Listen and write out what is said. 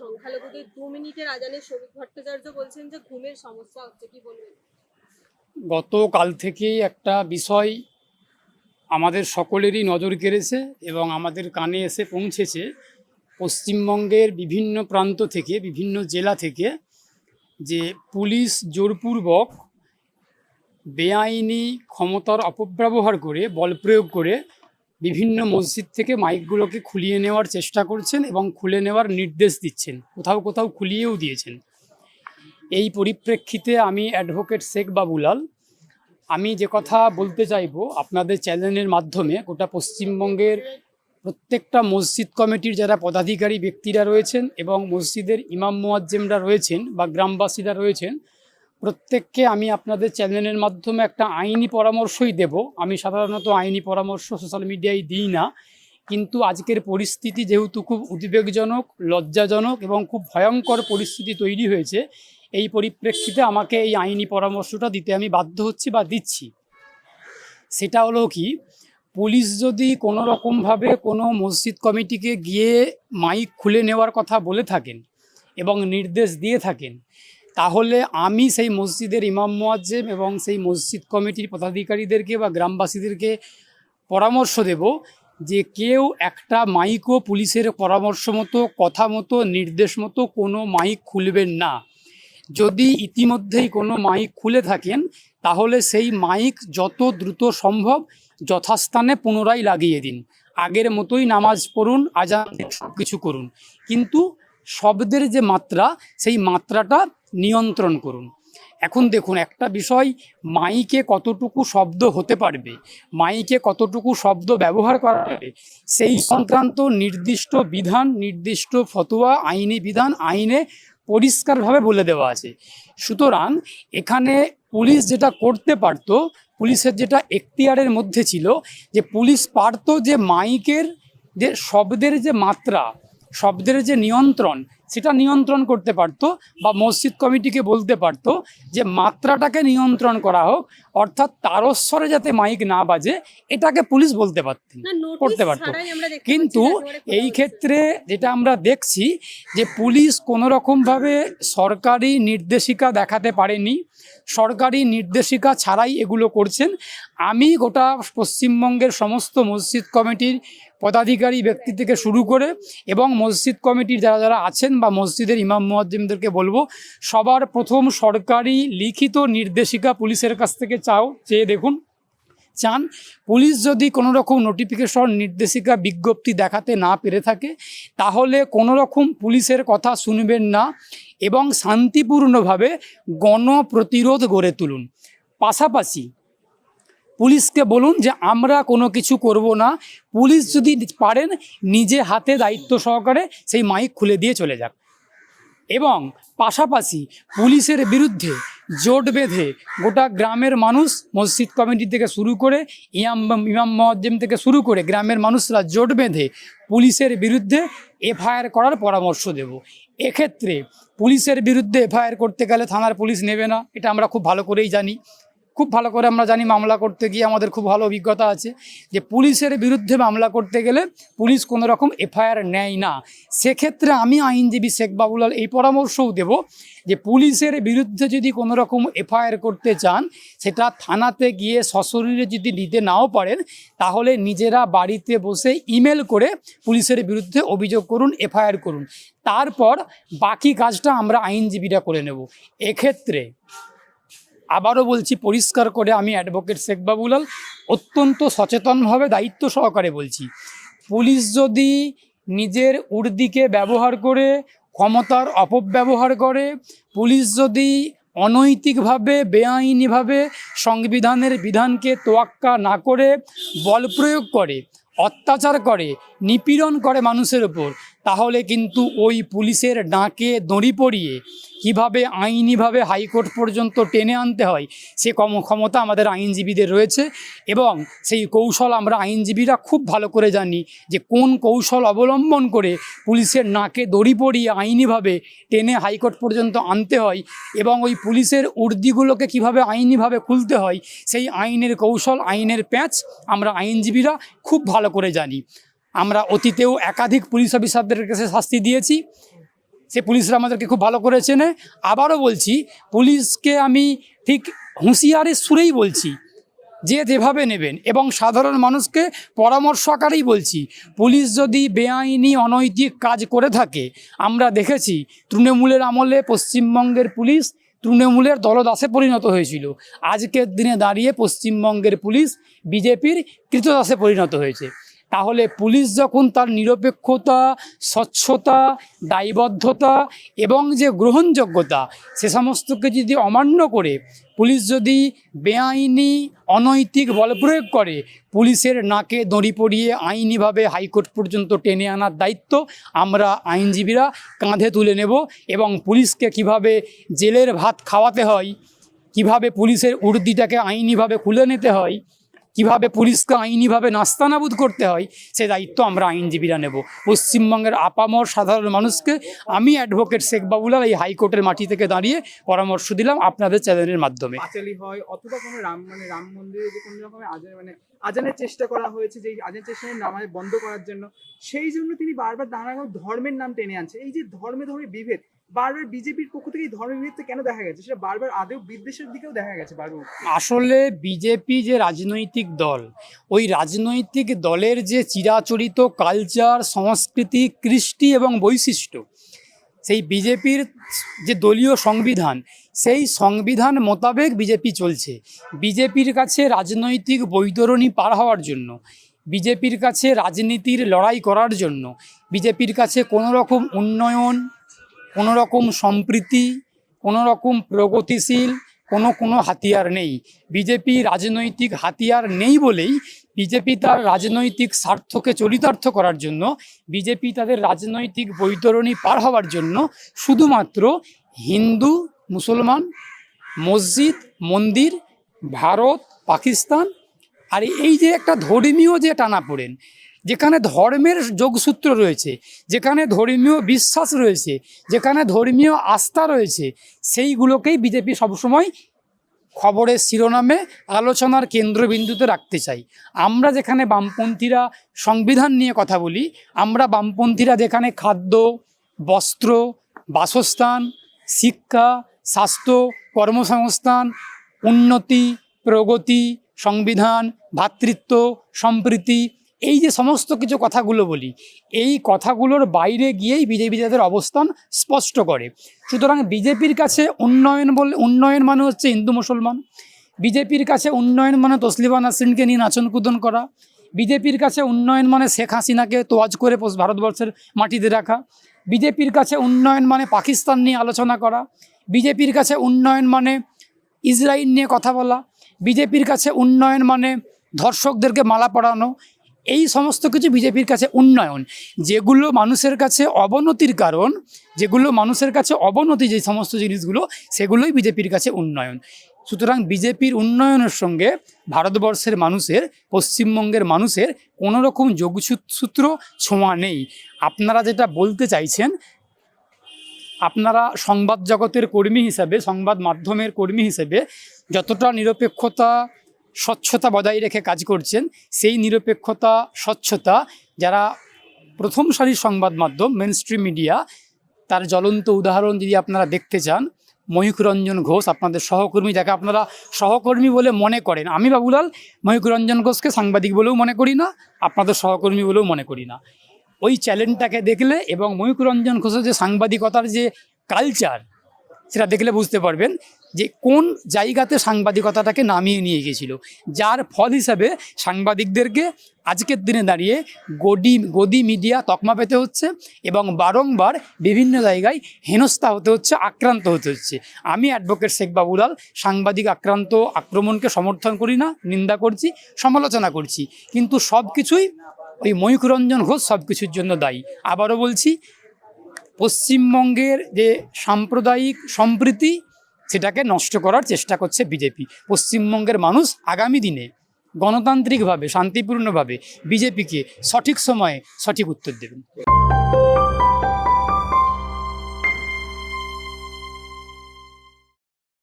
সংখ্যালঘুদের 2 মিনিটের আজানে শোভিক ভট্টাচার্য বলছেন যে ঘুমের সমস্যা হচ্ছে, কি বলবেন? গতকাল থেকেই একটা বিষয় আমাদের সকলেরই নজর কেড়েছে এবং আমাদের কানে এসে পৌঁছেছে। পশ্চিমবঙ্গের বিভিন্ন প্রান্ত থেকে, বিভিন্ন জেলা থেকে যে পুলিশ জোরপূর্বক বেআইনি ক্ষমতার অপব্যবহার করে, বল প্রয়োগ করে বিভিন্ন মসজিদ থেকে মাইকগুলোকে খুলিয়ে নেওয়ার চেষ্টা করছেন এবং খুলে নেওয়ার নির্দেশ দিচ্ছেন, কোথাও কোথাও খুলিয়েও দিয়েছেন। এই পরিপ্রেক্ষিতে আমি অ্যাডভোকেট শেখ বাবুলাল, আমি যে কথা বলতে চাইবো আপনাদের চ্যানেলের মাধ্যমে, গোটা পশ্চিমবঙ্গের প্রত্যেকটা মসজিদ কমিটির যারা পদাধিকারী ব্যক্তিরা রয়েছেন এবং মসজিদের ইমাম মুয়াজ্জেমরা রয়েছেন বা গ্রামবাসীরা রয়েছেন, প্রত্যেককে আমি আপনাদের চ্যানেলের মাধ্যমে একটা আইনি পরামর্শই দেব। আমি সাধারণত আইনি পরামর্শ সোশ্যাল মিডিয়ায় দিই না, কিন্তু আজকের পরিস্থিতি যেহেতু খুব উদ্বেগজনক, লজ্জাজনক এবং খুব ভয়ঙ্কর পরিস্থিতি তৈরি হয়েছে, এই পরিপ্রেক্ষিতে আমাকে এই আইনি পরামর্শটা দিতে আমি বাধ্য হচ্ছি বা দিচ্ছি। সেটা হলো কি, পুলিশ যদি কোনো রকমভাবে কোনো মসজিদ কমিটিকে গিয়ে মাইক খুলে নেওয়ার কথা বলে থাকেন এবং নির্দেশ দিয়ে থাকেন, তাহলে আমি সেই মসজিদের ইমাম মুয়াজ্জেম এবং সেই মসজিদ কমিটির পদাধিকারীদেরকে বা গ্রামবাসীদেরকে পরামর্শ দেব যে কেউ একটা মাইকও পুলিশের পরামর্শ মতো, কথা মতো, নির্দেশ মতো কোনো মাইক খুলবেন না। যদি ইতিমধ্যেই কোনো মাইক খুলে থাকেন, তাহলে সেই মাইক যত দ্রুত সম্ভব যথাস্থানে পুনরায় লাগিয়ে দিন। আগের মতোই নামাজ পড়ুন, আজান সব কিছু করুন, কিন্তু শব্দের যে মাত্রা, সেই মাত্রাটা নিয়ন্ত্রণ করুন। এখন দেখুন, একটা বিষয়, মাইকে কতটুকু শব্দ হতে পারবে, মাইকে কতটুকু শব্দ ব্যবহার করা যাবে, সেই সংক্রান্ত নির্দিষ্ট বিধান, নির্দিষ্ট ফতোয়া, আইনি বিধান আইনে পরিষ্কারভাবে বলে দেওয়া আছে। সুতরাং এখানে পুলিশ যেটা করতে পারত, পুলিশের যেটা এখতিয়ারের মধ্যে ছিল, যে পুলিশ পারত যে মাইকের যে শব্দের যে মাত্রা, শব্দের যে নিয়ন্ত্রণ, সেটা নিয়ন্ত্রণ করতে পারত, বা মসজিদ কমিটিকে বলতে পারত যে মাত্রাটাকে নিয়ন্ত্রণ করা হোক, অর্থাৎ তারস্বরে যাতে মাইক না বাজে, এটাকে পুলিশ বলতে পারতেন, করতে পারত। কিন্তু এই ক্ষেত্রে যেটা আমরা দেখছি, যে পুলিশ কোনো রকমভাবে সরকারি নির্দেশিকা দেখাতে পারেনি, সরকারি নির্দেশিকা ছাড়াই এগুলো করছেন। আমি গোটা পশ্চিমবঙ্গের সমস্ত মসজিদ কমিটির পদাধিকারী ব্যক্তি থেকে শুরু করে এবং মসজিদ কমিটির যারা যারা আছেন বা মসজিদের ইমাম মুয়াজ্জিমদেরকে বলবো, সবার প্রথম সরকারি লিখিত নির্দেশিকা পুলিশের কাছ থেকে চেয়ে দেখুন। পুলিশ যদি কোনো রকম নোটিফিকেশন, নির্দেশিকা, বিজ্ঞপ্তি দেখাতে না পেরে থাকে, তাহলে কোনো রকম পুলিশের কথা শুনবেন না এবং শান্তিপূর্ণভাবে গণপ্রতিরোধ গড়ে তুলুন। পাশাপাশি পুলিশকে বলুন যে আমরা কোনো কিছু করব না, পুলিশ যদি পারেন নিজে হাতে দায়িত্ব সহকারে সেই মাইক খুলে দিয়ে চলে যাক। এবং পাশাপাশি পুলিশের বিরুদ্ধে জোট বেঁধে গোটা গ্রামের মানুষ, মসজিদ কমিটি থেকে শুরু করে ইমাম মুয়াজ্জিম থেকে শুরু করে গ্রামের মানুষরা জোট বেঁধে পুলিশের বিরুদ্ধে এফআইআর করার পরামর্শ দেব। এক্ষেত্রে পুলিশের বিরুদ্ধে এফআইআর করতে গেলে থানার পুলিশ নেবে না, এটা আমরা খুব ভালো করেই জানি, খুব ভালো করে আমরা জানি। মামলা করতে গিয়ে আমাদের খুব ভালো অভিজ্ঞতা আছে যে পুলিশের বিরুদ্ধে মামলা করতে গেলে পুলিশ কোনো রকম এফআইআর নেয় না। সেক্ষেত্রে আমি আইনজীবী শেখ বাবুলাল এই পরামর্শও দেব যে পুলিশের বিরুদ্ধে যদি কোনো রকম এফআইআর করতে চান, সেটা থানাতে গিয়ে সশরীরে যদি নিতে নাও পারেন, তাহলে নিজেরা বাড়িতে বসে ইমেল করে পুলিশের বিরুদ্ধে অভিযোগ করুন, এফআইআর করুন। তারপর বাকি কাজটা আমরা আইনজীবীরা করে নেব। এক্ষেত্রে আবারও বলছি পরিষ্কার করে, আমি অ্যাডভোকেট শেখ বাবুলাল অত্যন্ত সচেতনভাবে, দায়িত্ব সহকারে বলছি, পুলিশ যদি নিজের উর্দিকে ব্যবহার করে ক্ষমতার অপব্যবহার করে, পুলিশ যদি অনৈতিকভাবে, বেআইনিভাবে সংবিধানের বিধানকে তোয়াক্কা না করে বল প্রয়োগ করে, অত্যাচার করে, নিপীড়ন করে মানুষের ওপর, তাহলে কিন্তু ওই পুলিশের ডাকে দড়ি পরিয়ে কিভাবে আইনিভাবে হাইকোর্ট পর্যন্ত টেনে আনতে হয়, সে ক্ষমতা আমাদের আইনজীবীদের রয়েছে। এবং সেই কৌশল আমরা আইনজীবীরা খুব ভালো করে জানি, যে কোন কৌশল অবলম্বন করে পুলিশের নাকে দড়ি পরিয়ে আইনিভাবে টেনে হাইকোর্ট পর্যন্ত আনতে হয়, এবং ওই পুলিশের উর্দিগুলোকে কিভাবে আইনিভাবে খুলতে হয়, সেই আইনের কৌশল, আইনের প্যাঁচ আমরা আইনজীবীরা খুব ভালো করে জানি। আমরা অতীতেও একাধিক পুলিশ অফিসারদের কাছে শাস্তি দিয়েছি, সে পুলিশরা আমাদেরকে খুব ভালো করে চেনে। আবারও বলছি, পুলিশকে আমি ঠিক হুঁশিয়ারের সুরেই বলছি যে যেভাবে নেবেন, এবং সাধারণ মানুষকে পরামর্শ আকারেই বলছি, পুলিশ যদি বেআইনি অনৈতিক কাজ করে থাকে, আমরা দেখেছি তৃণমূলের আমলে পশ্চিমবঙ্গের পুলিশ তৃণমূলের দলদাসে পরিণত হয়েছিল। আজকের দিনে দাঁড়িয়ে পশ্চিমবঙ্গের পুলিশ বিজেপির কৃতদাসে পরিণত হয়েছে। তাহলে পুলিশ যখন তার নিরপেক্ষতা, স্বচ্ছতা, দায়বদ্ধতা এবং যে গ্রহণযোগ্যতা, সে সমস্তকে যদি অমান্য করে পুলিশ যদি বেআইনি অনৈতিক বল প্রয়োগ করে, পুলিশের নাকে দড়ি পরিয়ে আইনিভাবে হাইকোর্ট পর্যন্ত টেনে আনার দায়িত্ব আমরা আইনজীবীরা কাঁধে তুলে নেব। এবং পুলিশকে কিভাবে জেলের ভাত খাওয়াতে হয়, কিভাবে পুলিশের উর্দিটাকে আইনিভাবে খুলে নিতে হয়, কিভাবে পুলিশকে আইনিভাবে নাস্তানাবুদ করতে হয়, সে দায়িত্ব আমরা আইনজীবীরা নেব। পশ্চিমবঙ্গের আপামর সাধারণ মানুষকে আমি অ্যাডভোকেট শেখ বাবুলাল এই হাইকোর্টের মাটি থেকে দাঁড়িয়ে পরামর্শ দিলাম আপনাদের চ্যানেলের মাধ্যমে। পাঁচালী হয় অথবা কোনো রাম মন্দিরে যে কোনো রকমের আজানের চেষ্টা করা হয়েছে, যে আজানের চেষ্টা নামাজ বন্ধ করার জন্য, সেই জন্য তিনি বারবার নানা ধর্মের নাম টেনে আনছে। এই যে ধর্মে বিভেদ, বারবার বিজেপির পক্ষ থেকে এই ধর্মের বিভেদটা কেন দেখা গেছে? সেটা বারবার আদেও বিদ্বেষের দিকেও দেখা গেছে বারবার। আসলে বিজেপি যে রাজনৈতিক দল, ওই রাজনৈতিক দলের যে চিরাচরিত কালচার, সংস্কৃতি, কৃষ্টি এবং বৈশিষ্ট্য, সেই বিজেপির যে দলীয় সংবিধান, সেই সংবিধান মোতাবেক বিজেপি চলছে। বিজেপির কাছে রাজনৈতিক বৈতরণী পার হওয়ার জন্য, বিজেপির কাছে রাজনীতির লড়াই করার জন্য, বিজেপির কাছে কোনো রকম উন্নয়ন, কোনো রকম সম্প্রীতি, কোনো রকম প্রগতিশীল কোনো হাতিয়ার নেই। বিজেপি রাজনৈতিক হাতিয়ার নেই বলেই বিজেপি তার রাজনৈতিক স্বার্থকে চরিতার্থ করার জন্য, বিজেপি তাদের রাজনৈতিক বৈতরণী পার হওয়ার জন্য শুধুমাত্র হিন্দু, মুসলমান, মসজিদ, মন্দির, ভারত, পাকিস্তান, আর এই যে একটা ধর্মীয় যে টানাপোড়েন, যেখানে ধর্মের যোগসূত্র রয়েছে, যেখানে ধর্মীয় বিশ্বাস রয়েছে, যেখানে ধর্মীয় আস্থা রয়েছে, সেইগুলোকেই বিজেপি সবসময় খবরের শিরোনামে আলোচনার কেন্দ্রবিন্দুতে রাখতে চাই। আমরা যেখানে বামপন্থীরা সংবিধান নিয়ে কথা বলি, আমরা বামপন্থীরা যেখানে খাদ্য, বস্ত্র, বাসস্থান, শিক্ষা, স্বাস্থ্য, কর্মসংস্থান, উন্নতি, প্রগতি, সংবিধান, ভ্রাতৃত্ব, সম্প্রীতি, এই যে সমস্ত কিছু কথাগুলো বলি, এই কথাগুলোর বাইরে গিয়েই বিজেপি তাদের অবস্থান স্পষ্ট করে। সুতরাং বিজেপির কাছে উন্নয়ন মানে হচ্ছে হিন্দু মুসলমান, বিজেপির কাছে উন্নয়ন মানে তসলিমা নাসরিনকে নিয়ে নাচন কুদন করা, বিজেপির কাছে উন্নয়ন মানে শেখ হাসিনাকে তোয়াজ করে ভারতবর্ষের মাটিতে রাখা, বিজেপির কাছে উন্নয়ন মানে পাকিস্তান নিয়ে আলোচনা করা, বিজেপির কাছে উন্নয়ন মানে ইসরায়েল নিয়ে কথা বলা, বিজেপির কাছে উন্নয়ন মানে ধর্ষকদেরকে মালা পরানো। এই সমস্ত কিছু বিজেপির কাছে উন্নয়ন। যেগুলো মানুষের কাছে অবনতির কারণ, যেগুলো মানুষের কাছে অবনতি, যে সমস্ত জিনিসগুলো, সেগুলোই বিজেপির কাছে উন্নয়ন। সুতরাং বিজেপির উন্নয়নের সঙ্গে ভারতবর্ষের মানুষের, পশ্চিমবঙ্গের মানুষের কোনো রকম যোগসূত্র ছোঁয়া নেই। আপনারা যেটা বলতে চাইছেন, আপনারা সংবাদ জগতের কর্মী হিসেবে, সংবাদ মাধ্যমের কর্মী হিসেবে যতটা নিরপেক্ষতা, স্বচ্ছতা বজায় রেখে কাজ করছেন, সেই নিরপেক্ষতা, স্বচ্ছতা যারা প্রথম সারির সংবাদ মাধ্যম, মেনস্ট্রিম মিডিয়া, তার জ্বলন্ত উদাহরণ যদি আপনারা দেখতে চান, ময়ূখ রঞ্জন ঘোষ আপনাদের সহকর্মী, যাকে আপনারা সহকর্মী বলে মনে করেন, আমি বাবুলাল ময়ূখ রঞ্জন ঘোষকে সাংবাদিক বলেও মনে করি না, আপনাদের সহকর্মী বলেও মনে করি না। ওই চ্যানেলটাকে দেখলে এবং ময়ূখ রঞ্জন ঘোষের যে সাংবাদিকতার যে কালচার, সেটা দেখলে বুঝতে পারবেন যে কোন জায়গাতে সাংবাদিকতাটাকে নামিয়ে নিয়ে গিয়েছিল, যার ফল হিসাবে সাংবাদিকদেরকে আজকের দিনে দাঁড়িয়ে গদি মিডিয়া তকমা পেতে হচ্ছে এবং বারংবার বিভিন্ন জায়গায় হেনস্থা হতে হচ্ছে, আক্রান্ত হতে হচ্ছে। আমি অ্যাডভোকেট শেখ বাবুলাল সাংবাদিক আক্রমণকে সমর্থন করি না, নিন্দা করছি, সমালোচনা করছি, কিন্তু সব কিছুই ওই ময়ূখ রঞ্জন ঘোষ সব কিছুর জন্য দায়ী। আবারও বলছি, পশ্চিমবঙ্গের যে সাম্প্রদায়িক সম্প্রীতি, সেটাকে নষ্ট করার চেষ্টা করছে বিজেপি। পশ্চিমবঙ্গের মানুষ আগামী দিনে গণতান্ত্রিকভাবে, শান্তিপূর্ণভাবে বিজেপিকে সঠিক সময়ে সঠিক উত্তর দেবেন।